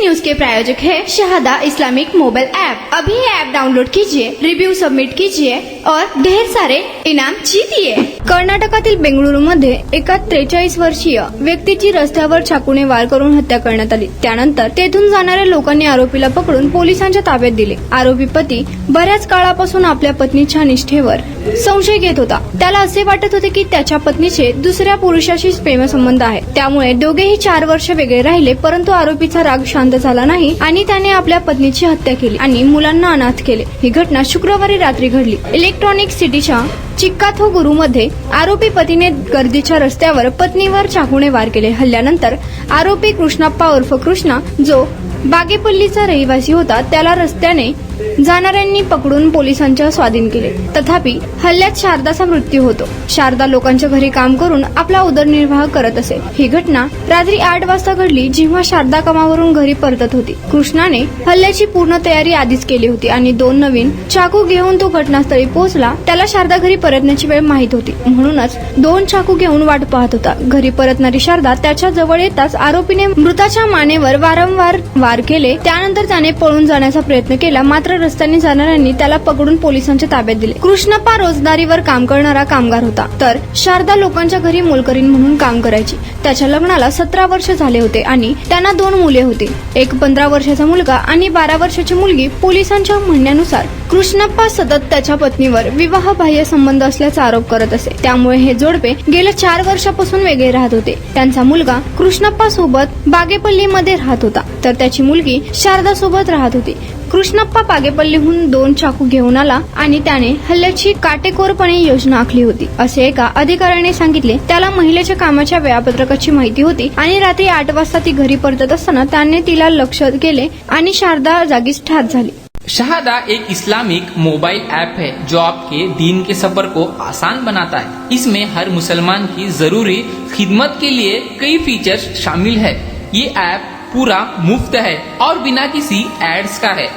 News के प्रायोजक है Shahada Islamic mobile app. अभी ऐप डाउनलोड कीजिए, रिव्यू सबमिट कीजिए और ढेर सारे इनाम जीतिए। कर्नाटकातील बेंगळुरूमध्ये एका 43 वर्षीय व्यक्तीची रस्त्यावर चाकूने वार करून हत्या करण्यात आली। त्यानंतर तेथून जाणाऱ्या लोकांनी आरोपीला पकडून पोलिसांच्या ताब्यात दिले। आरोपी पती बऱ्याच काळापासून आपल्या पत्नीच्या निष्ठेवर संशय घेत होता। त्याला असे वाटत होते की त्याच्या पत्नीचे दुसऱ्या पुरुषाशी प्रेमसंबंध आहे, त्यामुळे दोघेही 4 वर्ष वेगळे राहिले। परंतु आरोपीचा राग शांत झाला नाही आणि त्याने आपल्या पत्नीची हत्या केली आणि मुलांना अनाथ केले। ही घटना शुक्रवारी रात्री घडली। इलेक्ट्रॉनिक सिटीच्या चिक्काथोगुरूमध्ये आरोपी पतीने गर्दीच्या रस्त्यावर पत्नीवर चाकूने वार केले। हल्ल्यानंतर आरोपी कृष्णप्पा उर्फ कृष्णा, जो बागेपल्लीचा रहिवासी होता, त्याला रस्त्याने जाणाऱ्यांनी पकडून पोलिसांच्या स्वाधीन केले। तथापि हल्ल्यात शारदाचा मृत्यू होतो। शारदा लोकांच्या घरी काम करून आपला उदरनिर्वाह करत असे। ही घटना रात्री 8 वाजता घडली, जेव्हा शारदा कामावरून घरी परतत होती। कृष्णाने हल्ल्याची पूर्ण तयारी आधीच केली होती आणि 2 नवीन चाकू घेऊन तो घटनास्थळी पोहोचला। त्याला शारदा घरी परतण्याची वेळ माहित होती, म्हणूनच 2 चाकू घेऊन वाट पाहत होता। घरी परतणारी शारदा त्याच्या जवळ येताच आरोपीने मृताच्या मानेवर वारंवार वार केले। त्यानंतर त्याने पळून जाण्याचा प्रयत्न केला, मात्र रस्त्याने जाणाऱ्यांनी त्याला पकडून पोलिसांच्या ताब्यात दिले। कृष्णप्पा रोजंदारीवर काम करणारा कामगार होता, तर शारदा लोकांच्या घरी मोलकरीण म्हणून काम करायची। त्याच्या लग्नाला 17 वर्ष झाले होते आणि त्यांना 2 मुले होती, एक 15 वर्षाचा मुलगा आणि 12 वर्षाची मुलगी। पोलिसांच्या म्हणण्यानुसार कृष्णप्पा सतत त्याच्या पत्नीवर विवाहबाह्य संबंध असल्याचा आरोप करत असे, त्यामुळे हे जोडपे गेल्या 4 वर्षापासून वेगळे राहत होते। त्यांचा मुलगा कृष्णप्पा सोबत बागेपल्लीमध्ये राहत होता, तर त्याची मुलगी शारदा सोबत राहत होती। कृष्णप्पा बागेपल्लीहून 2 चाकू घेऊन आला आणि त्याने हल्ल्याची काटेकोरपणे योजना आखली होती, असे एका अधिकाऱ्याने सांगितले। त्याला महिलेच्या कामाच्या वेळापत्रकाची माहिती होती आणि रात्री 8 वाजता ती घरी परतत असताना त्याने तिला लक्ष्य केले आणि शारदा जागीच ठार झाली। शहादा एक इस्लामिक मोबाइल ऐप है जो आपके दीन के सफर को आसान बनाता है। इसमें हर मुसलमान की जरूरी खिदमत के लिए कई फीचर्स शामिल है। ये ऐप पूरा मुफ्त है और बिना किसी एड्स का है।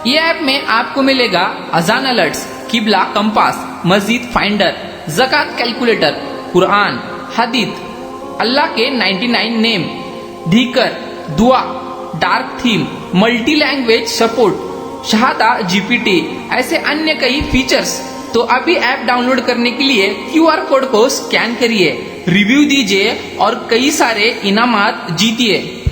ये ऐप में आपको मिलेगा अजान अलर्ट्स, किबला कंपास, मस्जिद फाइंडर, ज़कात कैलकुलेटर, कुरान, हदीथ, अल्लाह के 99 नेम, धीकर, दुआ, dark theme, multi language support, Shahada GPT, ऐसे अन्य कई फीचर्स। तो अभी ऐप डाउनलोड करने के लिए QR कोड को स्कैन करिए, रिव्यू दीजिए और कई सारे इनामात जीतिए।